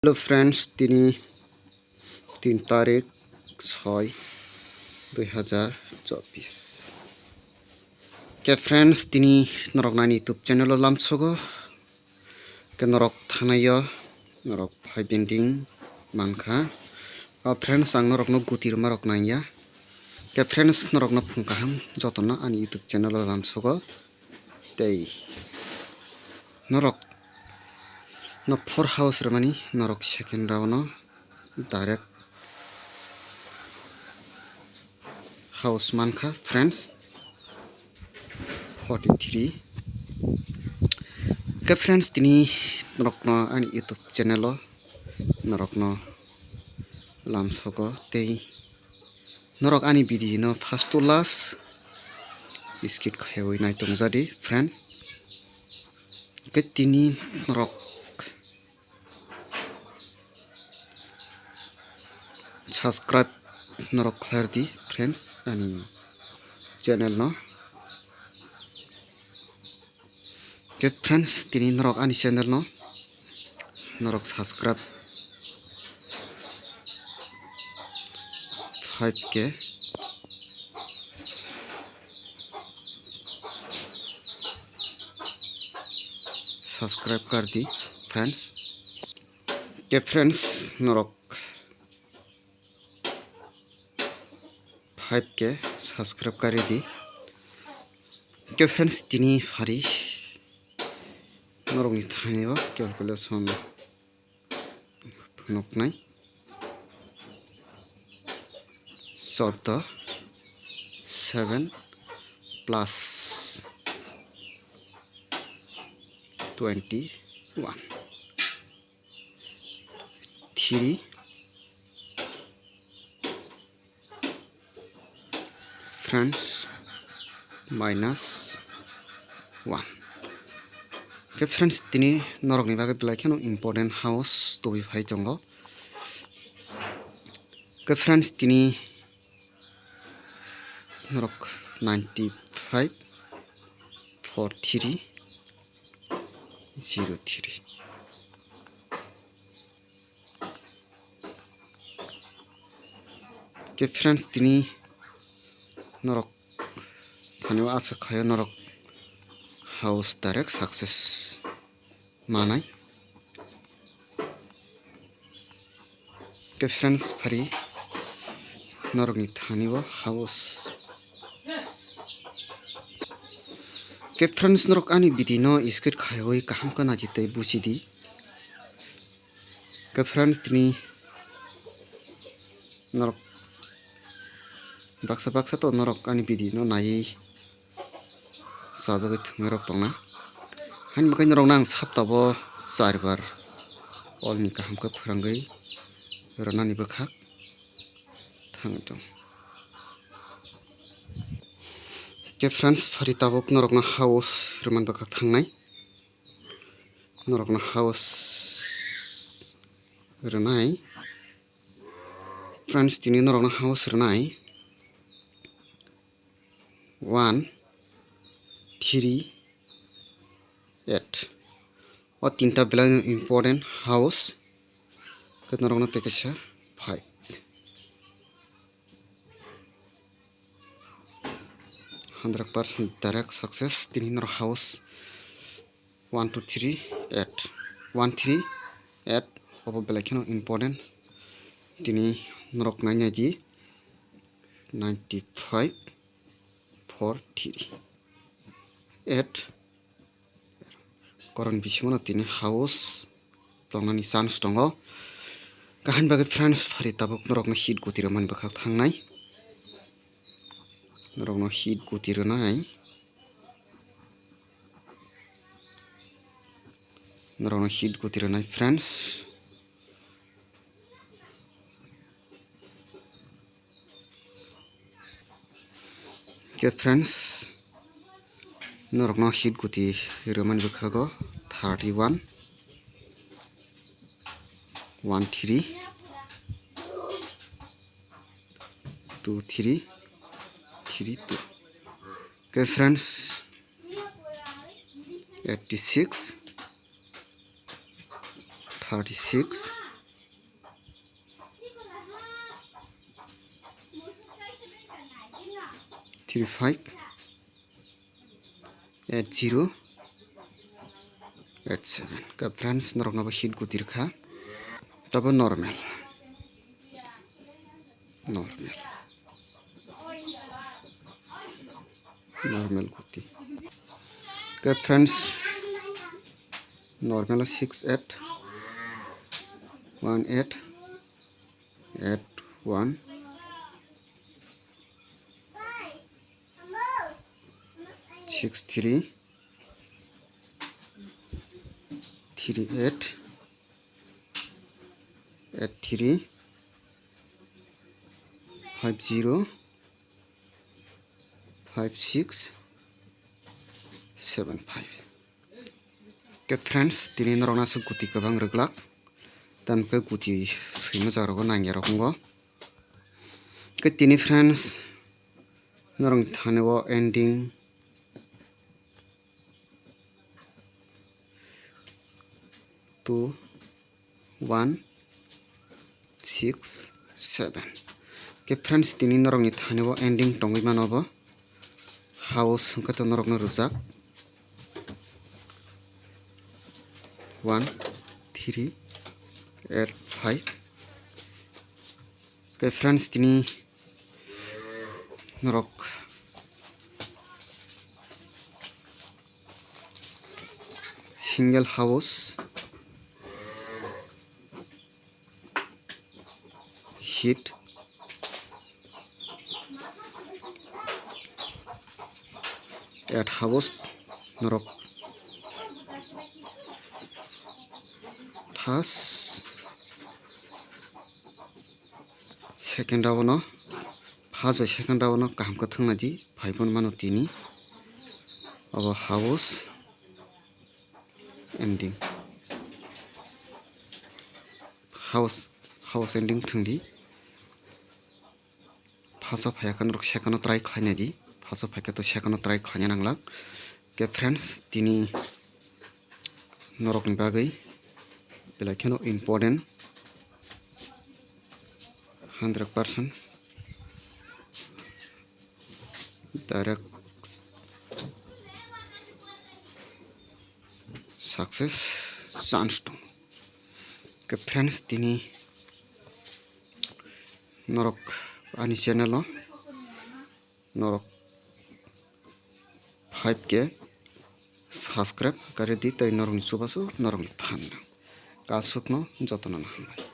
Hello friends दिनै 3 तारिख 6 2024 के फ्रेंड्स दिनै नरक नानि यूट्यूब चैनल लामसोगो के नरक थानाया नरक फाइ बेंडिंग मानखा फ्रेंड्स आं नरक न गुतिर मारक नाया के फ्रेंड्स नरक न फुंकाहां जतना आनि यूट्यूब चैनल लामसोगो तै नरक न 4 हाउस रमानी नरक सेकेंड राउंड डायरेक्ट हाउस मानखा फ्रेंड्स 43 के फ्रेंड्स दिनै नरक न आनि यूट्यूब चैनल नरक न लामसोगो तै नरक आनि भिडियो न फर्स्ट टू लास्ट स्किप खायवै नाय तंजादि फ्रेंड्स के दिनै नरक subscribe नरक खारदी फ्रेंड्स आनि चैनल न के फ्रेंड्स दिनै नरक आनि चैनल न नरक subscribe 5k सब्सक्राइब कर दी फ्रेंड्स के फ्रेंड्स नरक 5k सब्सक्राइब कर दी के फ्रेंड्स दिनै फारि नरकनि थानायाव कैलकुलेशन नकनाय 14 7 plus 21 3 friends minus 1 के फ्रेंड्स दिनै नरकनि बागै ब्लाइखानो इम्पोर्टेंट हाउस तो बिफाय दंगो के फ्रेंड्स दिनै नरक 95 43 03 के फ्रेंड्स दिनै नरक थानायाव आसा खायो नरक हाउस डायरेक्ट सक्सेस मानाय के फ्रेंड्स फारि नरकनि थानायाव हाउस के फ्रेंड्स नरक आनि भिडियो न स्किप खायवै काहाम का नाजितै बुसिदि के फ्रेंड्स दिनै नरक baksa तो नरक आनि भिडियो न नायै साजगै थंगै रक दंना हानि बखै नरक नां साप्ताबो 4 बार अलनि काहामखौ फोरोंगै रनानि बखाक थाङै दं के फ्रेंड्स फारि ताबक नरक न हाउस रमान बखाक थांनाय नरक न हाउस रनाय फ्रेंड्स दिनै नरक न हाउस रनाय 1 3 8 और तीनटा बेला इम्पोर्टेंट हाउस के नरक न तेकेसा 5 100% direct success दिनै नरक हाउस 1 2 3 8 1 3 8 अब बेलाखिनो इम्पोर्टेंट दिनै नरक नायनाय दि 95 4 3 8 करन बिसिमनो दिनै हाउस दंनानि चान्स दङ काहान बागै फ्रेंड्स फारि ताबक नरक न हिट गतिर मान बखाक थांनाय नरक न हिट गतिर नाय नरक न हिट गतिर नाय फ्रेंड्स के फ्रेंड्स नरक न हिट गति रमान बखागो 31 1 3 2 3 3 2 के friends 86 36 35 80 87 ke friends norok nabo hit gutir kha tabo normal guti ke friends normal 68 18 81 63 38 83 50 56 75 ke friends tini norok naso guti kabang reglak dan ke guti sima jarogo nangya rokongo ke tini friends norong thaneo ending 2 1 6 7 ke friends tini norok ni thaneo ending tongoi manobo house hingkato norok no rujak 1 3 8 5 ke friends tini norok single house hit at house norok thas second round no first by second round no kaham ka thungna di 5 mano tini abo house ending house ending thungdi first of hayakan rok second no try khaina di first of hayakan to second no try khaina nanglak ke friends tini norok ni bagai belai kheno important 100% direct success chance dong ke friends tini norok ani channel no norok 5k subscribe kare di tai norok ni chubasu norok ni than kasuk no jotona na hambai।